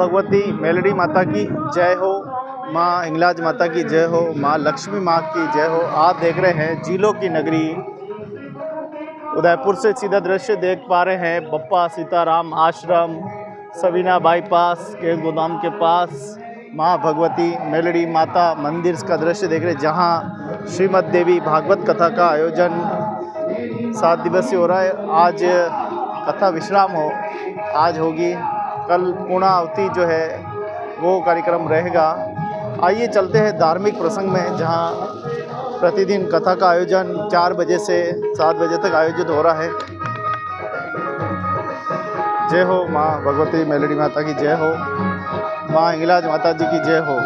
Bhagwati melody माता की जय हो, माँ हिंगलाज माता की जय हो, माँ लक्ष्मी माँ की जय हो। आप देख रहे हैं झीलों की नगरी उदयपुर से सीधा दृश्य देख पा रहे हैं। बप्पा सीताराम आश्रम सवीना बाईपास के गोदाम के पास माँ भगवती मेलडी माता मंदिर का दृश्य देख रहे हैं, जहाँ श्रीमद देवी भागवत कथा का आयोजन 7 दिवसीय हो रहा है। आज कथा विश्राम आज होगी, कल पूर्णाहुति जो है वो कार्यक्रम रहेगा। आइए चलते हैं धार्मिक प्रसंग में, जहाँ प्रतिदिन कथा का आयोजन 4 बजे से 7 बजे तक आयोजित हो रहा है। जय हो माँ भगवती मेलडी माता की जय हो, माँ हिंगलाज माता जी की जय हो।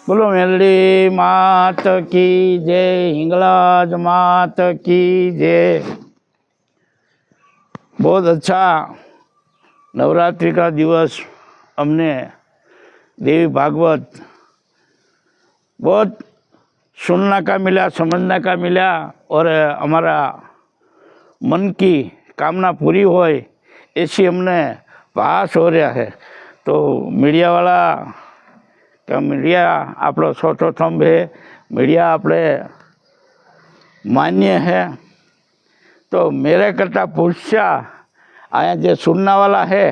बोलो मेलडी मात की जय, हिंगलाज मात की जय। बहुत अच्छा नवरात्रि का दिवस हमने देवी भागवत बहुत सुनने का मिला, समझने का मिला, और हमारा मन की कामना पूरी होए ऐसी हमने पास हो रहा है। तो मीडिया वाला कि मीडिया आपलो चौथो थंभ है, मीडिया आपले मान्य है। तो मेरे करता पूछा आया जो सुनने वाला है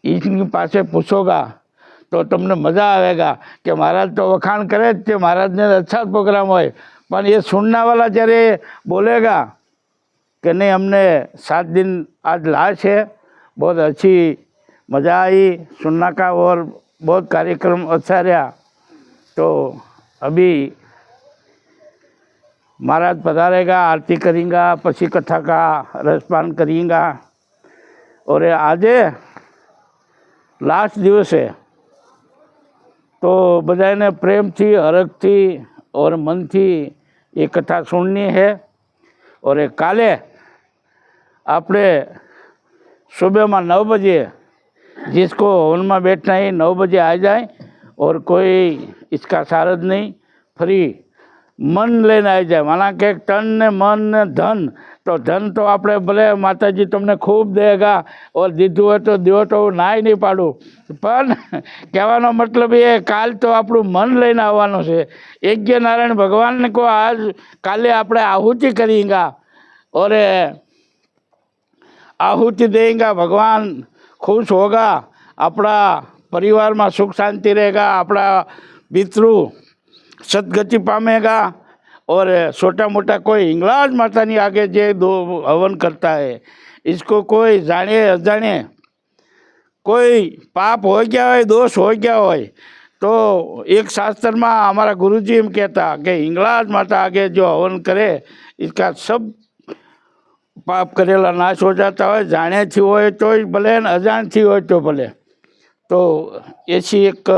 इनके पास पूछोगा तो तुमने मज़ा आएगा कि महाराज तो वखाण करे थे, महाराज ने अच्छा प्रोग्राम होए, पर ये सुनने वाला जरे बोलेगा कि नहीं हमने 7 दिन आज लाश है, बहुत अच्छी मज़ा आई सुनने का और बहुत कार्यक्रम अच्छा रहा। तो अभी महाराज पधारेगा, आरती करेंगा, पसी कथा का रसपान करेंगा। और आज लास्ट दिवस है तो बधाने प्रेम थी, हरख थी और मन थी ये कथा सुननी है। और ये काले આપણે सुबह में 9 बजे जिसको हवन में बैठना है 9 बजे आ जाए और कोई इसका चार्ज नहीं, फ्री मन लेने आ जाए। माना के तन ने मन ने धन, तो धन तो આપણે ભલે માતાજી તમને ખૂબ દેगा और દીધું હોય તો દો, તો ના ही नहीं પાડું, પણ કહેવાનો મતલબ એ કાલ તો આપણું મન લઈને આવવાનું છે। यज्ञ नारायण भगवान को आज काले આપણે आहुति करेंगे और आहुति देंगे, भगवान खुश होगा, अपना परिवार में सुख शांति रहेगा, अपना पितृ सदगति पामेगा। और छोटा मोटा कोई हिंगलाज माता नहीं आगे जे दो हवन करता है, इसको कोई जाने अजाने कोई पाप हो गया हो, दोष हो गया हो, तो एक शास्त्र में हमारा गुरुजी एम कहता कि हिंगलाज माता आगे जो हवन करे इसका सब पाप करेला नाश हो जाता है, जाने थी हो तो भले अजाण थी हो तो भले। तो ऐसी एक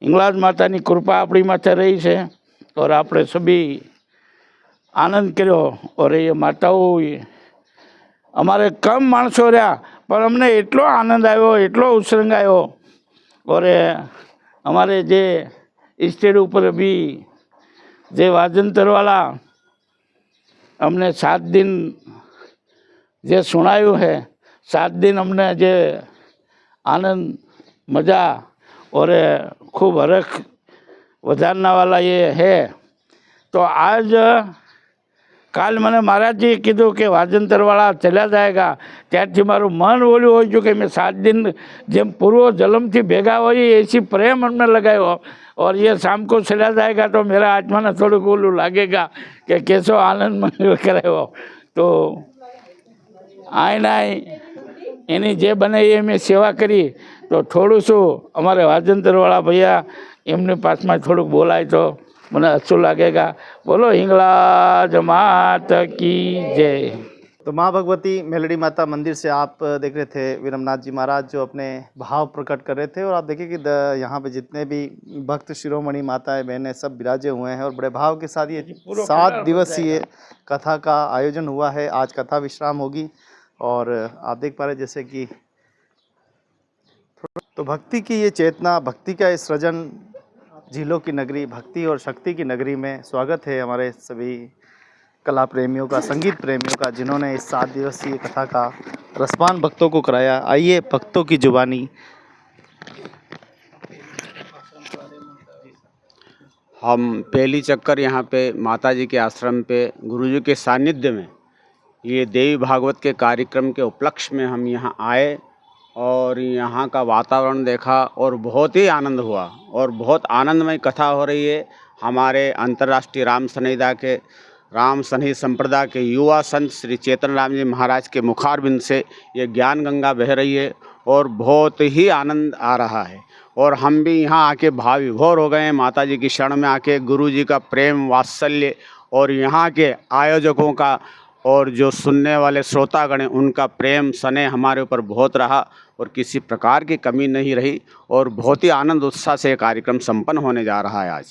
हिंगलाज माता की कृपा अपनी माथे रही है और आपने सभी आनंद करो। और ये माताओं अमारे कम माणसों रहा पर अमने एटलो आनंद आयो, एटलो उत्संग आयो। और अमारे जे स्टेज ऊपर भी जे वाजंतरवाला हमने 7 दिन जे सुनायु है, 7 दिन हमने जे आनंद मजा और खूब हरख વધારना वाला ये है। तो आज काल मैंने महाराज जी कीधु कि वाजंतरवाला चला जाएगा, त्यारथी मारू मन ओल्यू हो गयुं कि मैं 7 दिन जेम पूर्व जन्म थी भेगा हो ऐसी प्रेम हमने लगायो। और ये शाम को चला जाएगा तो मेरा आत्मा ने थोड़ा ओलू लागेगा कि कैसो आनंद मन करायो। तो आए एनी जे बने ये मैं सेवा करी, तो थोड़ू शू अमारे वाजंतरवाला भैया एमने पास में थोड़ा बोलाय तो મને अच्छું लागेगा। बोलो हिंगलाज मात की जय। तो माँ भगवती मेलड़ी माता मंदिर से आप देख रहे थे विरमनाथ जी महाराज जो अपने भाव प्रकट कर रहे थे। और आप देखिए कि यहाँ पे जितने भी भक्त शिरोमणि माताएं बहनें सब विराजे हुए हैं और बड़े भाव के साथ ये 7 दिवसीय कथा का आयोजन हुआ है। आज कथा विश्राम होगी और आप देख पा रहे जैसे कि तो भक्ति की ये चेतना, भक्ति का ये सृजन, झीलों की नगरी, भक्ति और शक्ति की नगरी में स्वागत है हमारे सभी कला प्रेमियों का, संगीत प्रेमियों का, जिन्होंने इस 7 दिवसीय कथा का रसपान भक्तों को कराया। आइए भक्तों की जुबानी। हम पहली चक्कर यहाँ पे माता जी के आश्रम पे गुरुजी के सानिध्य में ये देवी भागवत के कार्यक्रम के उपलक्ष्य में हम यहाँ आए और यहाँ का वातावरण देखा और बहुत ही आनंद हुआ और बहुत आनंदमय कथा हो रही है। हमारे अंतर्राष्ट्रीय राम सन्निधि संप्रदाय के युवा संत श्री चेतन राम जी महाराज के मुखारबिंद से ये ज्ञान गंगा बह रही है और बहुत ही आनंद आ रहा है। और हम भी यहाँ आके भाव विभोर हो गए हैं माता जी की शरण में आके। गुरु जी का प्रेम वात्सल्य और यहाँ के आयोजकों का और जो सुनने वाले श्रोतागण हैं उनका प्रेम स्नेह हमारे ऊपर बहुत रहा और किसी प्रकार की कमी नहीं रही और बहुत ही आनंद उत्साह से कार्यक्रम संपन्न होने जा रहा है आज।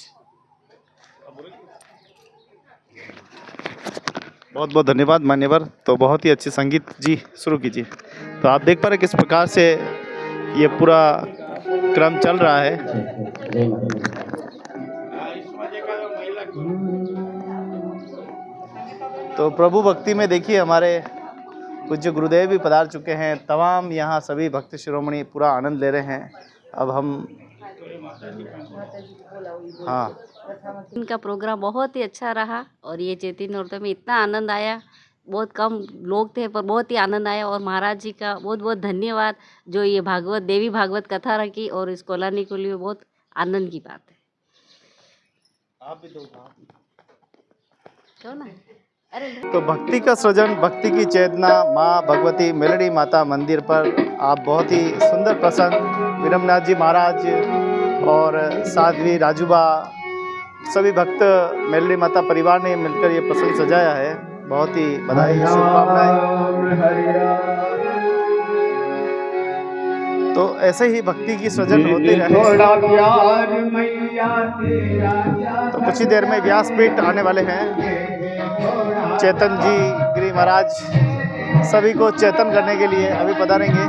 बहुत बहुत धन्यवाद मान्यवर। तो बहुत ही अच्छे संगीत जी, शुरू कीजिए। तो आप देख पा रहे किस प्रकार से ये पूरा क्रम चल रहा है। तो प्रभु भक्ति में देखिए हमारे पूज्य गुरुदेव भी पधार चुके हैं। तमाम यहाँ सभी भक्त शिरोमणि पूरा आनंद ले रहे हैं। अब हम इनका प्रोग्राम बहुत ही अच्छा रहा और ये चैतन्य नवरात्र में इतना आनंद आया। बहुत कम लोग थे पर बहुत ही आनंद आया। और महाराज जी का बहुत बहुत धन्यवाद जो ये भागवत देवी भागवत कथा रखी और इसको लाने के लिए बहुत आनंद की बात है। आप भी क्यों ना? तो भक्ति का सृजन, भक्ति की चेतना माँ भगवती मेलड़ी माता मंदिर पर आप बहुत ही सुंदर प्रसंग विरमनाथ जी महाराज और साध्वी राजूबा सभी भक्त मेलड़ी माता परिवार ने मिलकर ये प्रसंग सजाया है। बहुत ही बधाई, शुभकामनाएं। तो ऐसे ही भक्ति की सृजन होती रहे। तो कुछ ही देर में व्यासपीठ आने वाले हैं। चेतन जी, गिरी महाराज सभी को चेतन करने के लिए अभी पधारेंगे।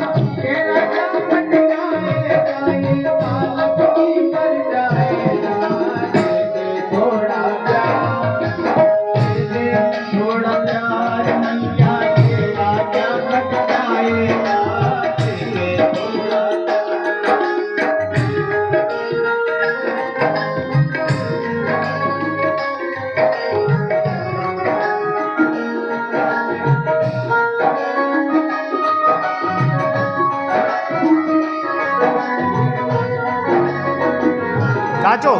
काचो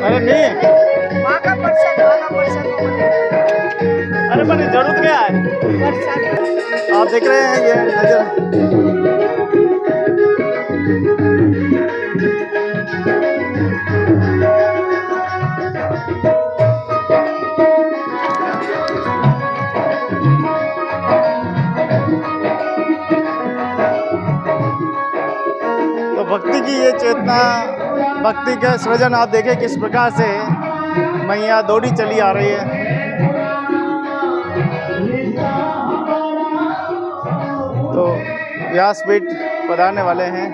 अरे नहीं अरे पर जरूरत क्या है? आप देख रहे हैं ये नजर तो भक्ति की ये चेतना, भक्ति का सृजन आप देखें किस प्रकार से मैया दौड़ी चली आ रही है। तो व्यासपीठ पधारने वाले हैं।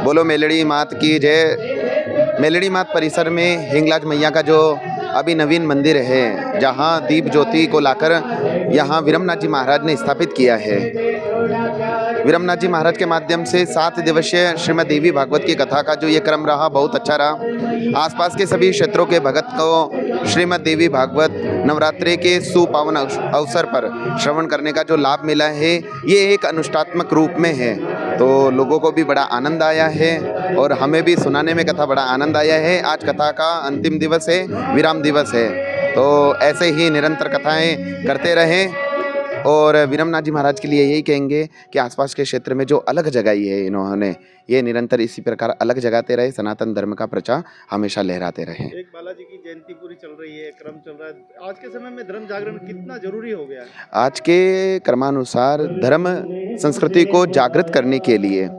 बोलो मेलड़ी मात की जय। मेलड़ी मात परिसर में हिंगलाज मैया का जो अभी नवीन मंदिर है, जहां दीप ज्योति को लाकर यहां विरमनाथ जी महाराज ने स्थापित किया है। विरमनाथ जी महाराज के माध्यम से 7 दिवसीय श्रीमद् देवी भागवत की कथा का जो ये क्रम रहा, बहुत अच्छा रहा। आसपास के सभी क्षेत्रों के भगत को श्रीमद् देवी भागवत नवरात्रि के सुपावन अवसर पर श्रवण करने का जो लाभ मिला है, ये एक अनुष्ठात्मक रूप में है। तो लोगों को भी बड़ा आनंद आया है और हमें भी सुनाने में कथा बड़ा आनंद आया है। आज कथा का अंतिम दिवस है, विराम दिवस है। तो ऐसे ही निरंतर कथाएं करते रहें और विरमनाथ जी महाराज के लिए यही कहेंगे कि आसपास के क्षेत्र में जो अलग जगाई है इन्होंने, ये निरंतर इसी प्रकार अलग जगाते रहे, सनातन धर्म का प्रचार हमेशा लहराते रहे। एक बालाजी की जयंती पूरी चल रही है, क्रम चल रहा है। आज के समय में धर्म जागरण कितना जरूरी हो गया है? आज के क्रमानुसार धर्म संस्कृति को जागृत करने के लिए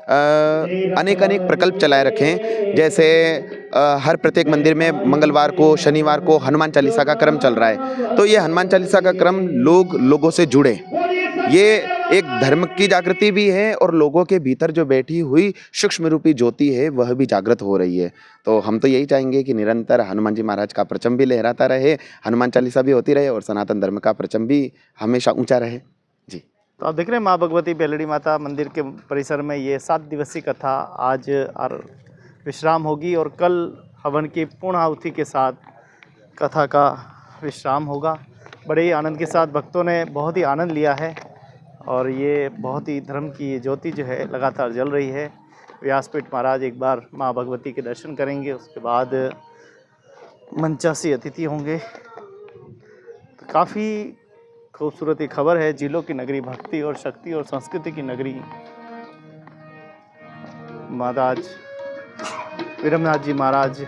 अनेक प्रकल्प चलाए रखें। जैसे हर प्रत्येक मंदिर में मंगलवार को, शनिवार को हनुमान चालीसा का क्रम चल रहा है। तो ये हनुमान चालीसा का क्रम लोगों से जुड़े, ये एक धर्म की जागृति भी है और लोगों के भीतर जो बैठी हुई सूक्ष्म रूपी ज्योति है वह भी जागृत हो रही है। तो हम तो यही चाहेंगे कि निरंतर हनुमान जी महाराज का परचम भी लहराता रहे, हनुमान चालीसा भी होती रहे और सनातन धर्म का परचम भी हमेशा ऊंचा रहे। जी। तो आप देख रहे हैं माँ भगवती बेलड़ी माता मंदिर के परिसर में ये 7 दिवसीय कथा आज विश्राम होगी और कल हवन की पूर्ण आहुति के साथ कथा का विश्राम होगा। बड़े ही आनंद के साथ भक्तों ने बहुत ही आनंद लिया है और ये बहुत ही धर्म की ज्योति जो है लगातार जल रही है। व्यासपीठ महाराज एक बार माँ भगवती के दर्शन करेंगे, उसके बाद मंचासी अतिथि होंगे। तो काफ़ी खूबसूरत ही खबर है। जिलों की नगरी, भक्ति और शक्ति और संस्कृति की नगरी महाराज विरमनाथ जी महाराज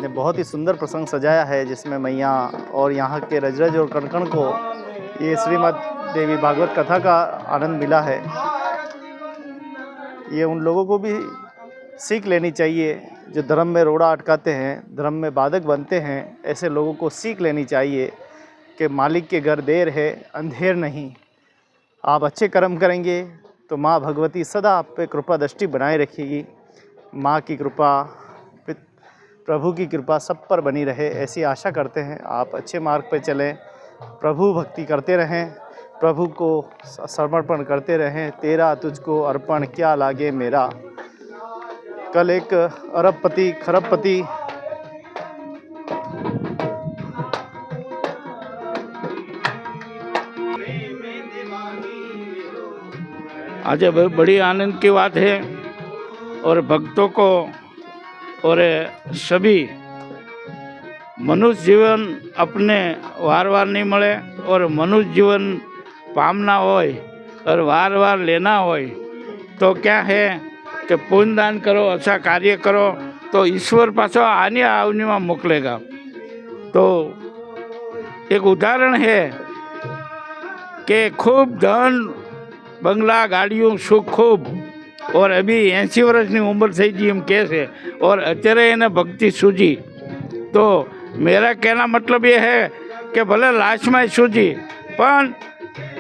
ने बहुत ही सुंदर प्रसंग सजाया है, जिसमें मैया और यहाँ के रजरज और कणकण को ये श्रीमद् देवी भागवत कथा का आनंद मिला है। ये उन लोगों को भी सीख लेनी चाहिए जो धर्म में रोड़ा अटकाते हैं, धर्म में बाधक बनते हैं। ऐसे लोगों को सीख लेनी चाहिए कि मालिक के घर देर है, अंधेर नहीं। आप अच्छे कर्म करेंगे तो माँ भगवती सदा आप पे कृपा दृष्टि बनाए रखेगी। माँ की कृपा, प्रभु की कृपा सब पर बनी रहे, ऐसी आशा करते हैं। आप अच्छे मार्ग पर चलें, प्रभु भक्ति करते रहें, प्रभु को समर्पण करते रहें। तेरा तुझको अर्पण क्या लागे मेरा। कल एक अरबपति खरबपति आज बड़ी आनंद की बात है और भक्तों को और सभी मनुष्य जीवन अपने वार वार नहीं मिले और मनुष्य जीवन पामना होय और वार वार लेना होय तो क्या है कि पुण्य दान करो, अच्छा कार्य करो तो ईश्वर पाछो आनी आवनी में मोकलेगा। तो एक उदाहरण है कि खूब धन बंगला गाड़ियों सुख खूब और अभी 80 वर्षनी उम्र थी जी एम कहे और अत्यारे एने भक्ति सूझी। तो मेरा कहना मतलब ये है कि भले लाश में सूझी पण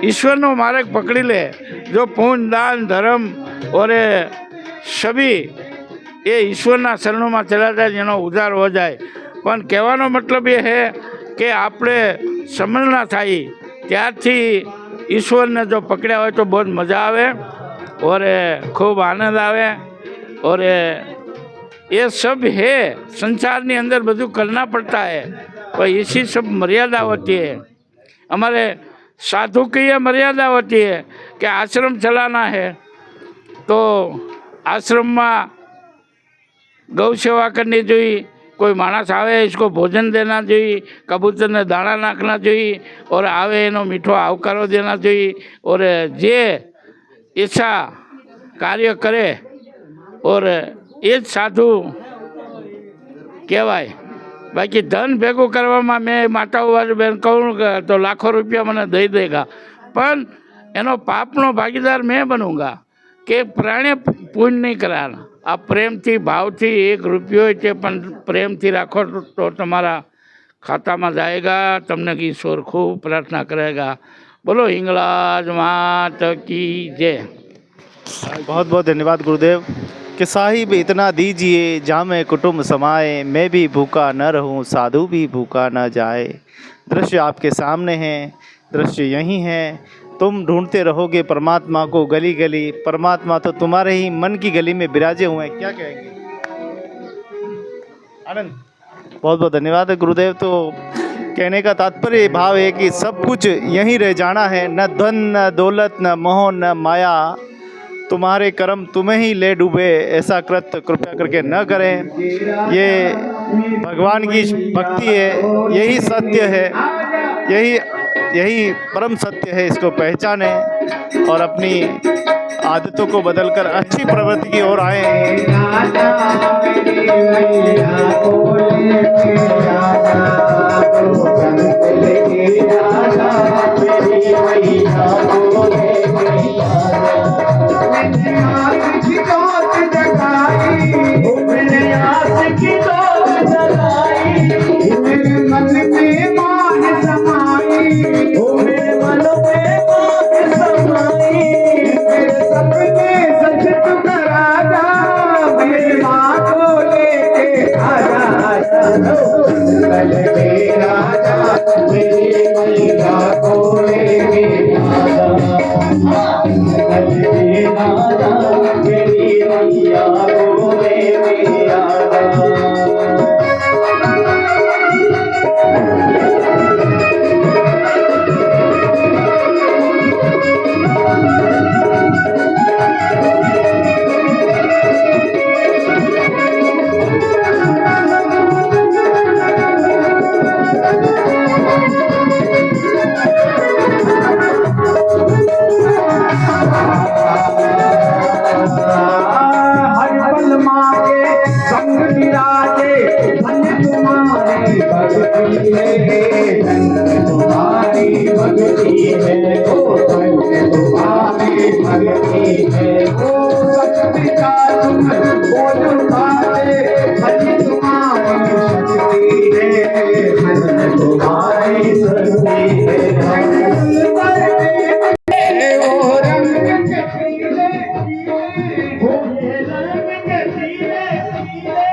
ईश्वरनो मार्ग पकड़ी ले। जो पुण्य दान धर्म और सभी ये ईश्वरना शरणों में चला जाए, जेनो उद्धार हो जाए। पण कहवानो मतलब ये है कि आपणे समझना थाई त्यारथी ईश्वर ने जो पकड़ा हो तो बहुत मज़ा आवे और खूब आनंद आवे। और ये सब है संसार के अंदर બધું करना पड़ता है, पर इसी सब मर्यादा होती है। हमारे साधु की ये मर्यादा होती है कि आश्रम चलाना है तो आश्रम में गौ सेवा करनी चाहिए, कोई मानस आवे इसको भोजन देना चाहिए, कबूतर ने दाना नाखना चाहिए और आवे एनो मीठो आवकारो देना चाहिए और जे ऐसा कार्य करे और ये साधु कहवाय। बाकी धन भेगू करवामां मैं माताओ बेन कहूँ तो लाखों रुपया मैंने दे देगा, पर एनो पापनो भागीदार मैं बनूंगा कि प्राणी पुण्य नहीं कराना। आप प्रेम थी भाव थी 1 रुपयो प्रेम थी राखो तो तुम्हारा खाता में जाएगा, तमने ईश्वर खूब प्रार्थना करेगा। बोलो हिंगलाज मात की जय। बहुत बहुत धन्यवाद गुरुदेव। कि साहिब इतना दीजिए जामे कुटुंब समाए, मैं भी भूखा न रहूं साधु भी भूखा न जाए। दृश्य आपके सामने है, दृश्य यही है। तुम ढूंढते रहोगे परमात्मा को गली गली, परमात्मा तो तुम्हारे ही मन की गली में विराजे हुए हैं। क्या कहेंगे आनंद? बहुत बहुत धन्यवाद है गुरुदेव। तो कहने का तात्पर्य भाव है कि सब कुछ यहीं रह जाना है, न धन न दौलत न मोह न माया, तुम्हारे कर्म तुम्हें ही ले डूबे, ऐसा कृत्य कृपया करके न करें। ये भगवान की भक्ति है, यही सत्य है, यही परम सत्य है। इसको पहचाने और अपनी आदतों को बदलकर अच्छी प्रवृत्ति की ओर आए।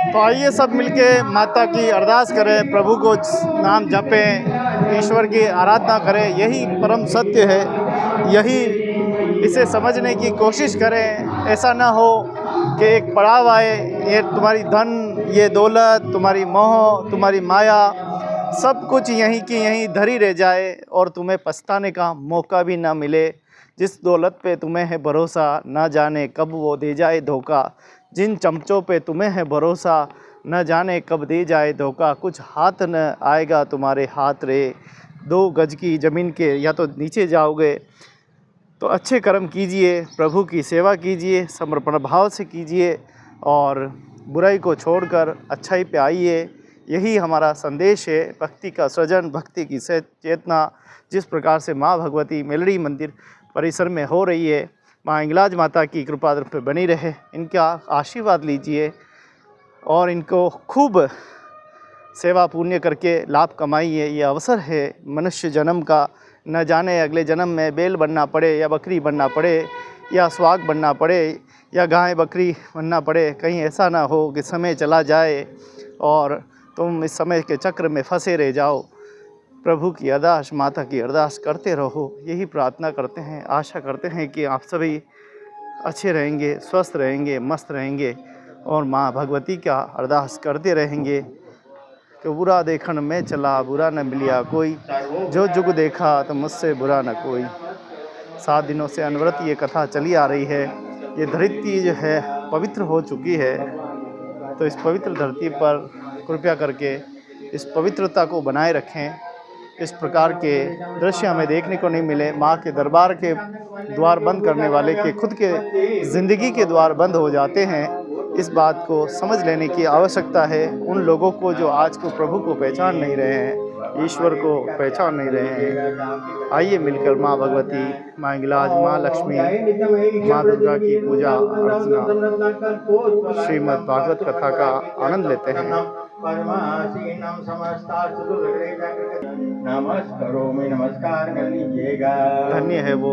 तो आइए सब मिलके माता की अरदास करें, प्रभु को नाम जपें, ईश्वर की आराधना करें। यही परम सत्य है, यही इसे समझने की कोशिश करें। ऐसा ना हो कि एक पड़ाव आए, ये तुम्हारी धन, ये दौलत, तुम्हारी मोह, तुम्हारी माया, सब कुछ यहीं की यहीं धरी रह जाए और तुम्हें पछताने का मौका भी ना मिले। जिस दौलत पे तुम्हें है भरोसा, ना जाने कब वो दे जाए धोखा। जिन चमचों पे तुम्हें है भरोसा, न जाने कब दे जाए धोखा। कुछ हाथ न आएगा तुम्हारे हाथ रे, 2 गज की ज़मीन के या तो नीचे जाओगे। तो अच्छे कर्म कीजिए, प्रभु की सेवा कीजिए, समर्पण भाव से कीजिए और बुराई को छोड़कर अच्छाई पे आइए। यही हमारा संदेश है। भक्ति का सृजन, भक्ति की चेतना जिस प्रकार से माँ भगवती मेलड़ी मंदिर परिसर में हो रही है, माँ हिंगलाज माता की कृपा पर बनी रहे। इनका आशीर्वाद लीजिए और इनको खूब सेवा पुण्य करके लाभ कमाइए। ये अवसर है मनुष्य जन्म का, न जाने अगले जन्म में बैल बनना पड़े या बकरी बनना पड़े या सुहाग बनना पड़े या गाय बकरी बनना पड़े। कहीं ऐसा ना हो कि समय चला जाए और तुम इस समय के चक्र में फंसे रह जाओ। प्रभु की अरदास, माता की अरदास करते रहो, यही प्रार्थना करते हैं। आशा करते हैं कि आप सभी अच्छे रहेंगे, स्वस्थ रहेंगे, मस्त रहेंगे और माँ भगवती का अरदास करते रहेंगे कि बुरा देखन में चला, बुरा न मिलिया कोई, जो जुग देखा तो मुझसे बुरा न कोई। 7 दिनों से अनवरत ये कथा चली आ रही है। ये धरती जो है पवित्र हो चुकी है, तो इस पवित्र धरती पर कृपया करके इस पवित्रता को बनाए रखें। इस प्रकार के दृश्य हमें देखने को नहीं मिले। माँ के दरबार के द्वार बंद करने वाले के खुद के ज़िंदगी के द्वार बंद हो जाते हैं। इस बात को समझ लेने की आवश्यकता है उन लोगों को जो आज को प्रभु को पहचान नहीं रहे हैं, ईश्वर को पहचान नहीं रहे हैं। आइए मिलकर माँ भगवती, माँ हिंगलाज, माँ लक्ष्मी, माँ दुर्गा की पूजा अर्चना, श्रीमद् भागवत कथा का आनंद लेते हैं। पद्मासीनं समस्तास्तु नमस्कारोमि, नमस्कार कर लीजिएगा। धन्य है वो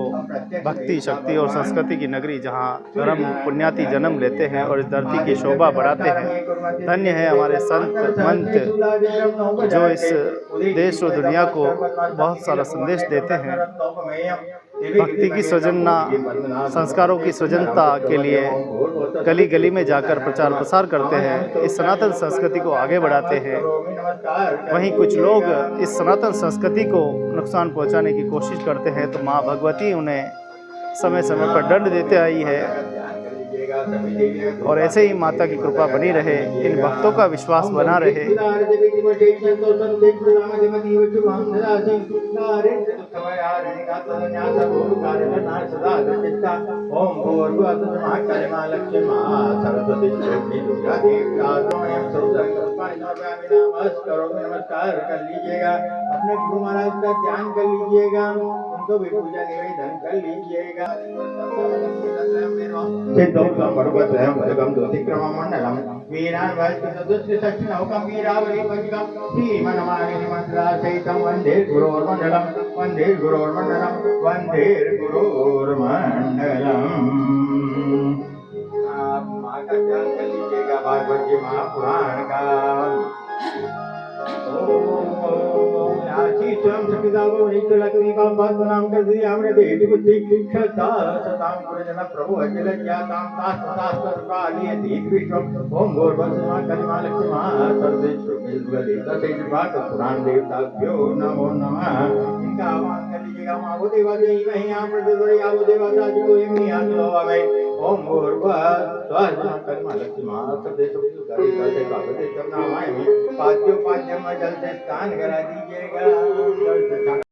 भक्ति, शक्ति और संस्कृति की नगरी जहाँ धर्म पुण्याति जन्म लेते हैं और इस धरती की शोभा बढ़ाते हैं। धन्य है हमारे संत मंत जो इस देश और दुनिया को बहुत सारा संदेश देते हैं। भक्ति की सृजना, संस्कारों की सृजनता के लिए गली गली में जाकर प्रचार प्रसार करते हैं, इस सनातन संस्कृति को आगे बढ़ाते हैं। वहीं कुछ लोग इस सनातन संस्कृति को नुकसान पहुंचाने की कोशिश करते हैं, तो माँ भगवती उन्हें समय समय पर दंड देते आई है। और ऐसे ही माता की कृपा बनी रहे, इन भक्तों का विश्वास बना रहे। नमस्कार कर लीजिएगा, अपने गुरु महाराज का ध्यान कर लीजिएगा, उनको भी पूजा निवेदन कर लीजिएगा। सिद्धोक्तम पर्वतम भगम दोतिक्रमम मंडलम वीरान वैष्णवदुष्ट सक्षणौकम वीरावली पंचकम श्रीमन्मानिनि मंत्रासहितं वन्दे गुरोर्मण्डलम, वन्दे गुरोर्मण्डलम, वन्दे गुरोर्मण्डलम। आप माँ का ध्यान कर लीजिएगा, भागवत जी महापुराण का। स्वयं सपितावो निचलग्रीवां पद्मनाम कर दिया हमने देवी बुद्धि क्षता सताम पुरजन प्रभु अखिल ज्ञाताम तास्तास्तास्तालिये दीप विश्वम ओम भूर्भुवस्सुमा कलिमा लक्ष्मा सर्वेश्वर बिल्वदेवता से विभाग पुराण देवताभ्यो नमो नमः। इनका आह्वान कर लीजिएगा। माँ देवा देवी नहीं यहाँ पर आवो देवता जी को यमनी हाथ लो हमें ओम भूर्भुवस्सुमा कलिमा लक्ष्मा सर्वेश्वर बिल्वदेवता से करना हमारे पाद्योपाद्यम जल से स्नान करा दीजिएगा।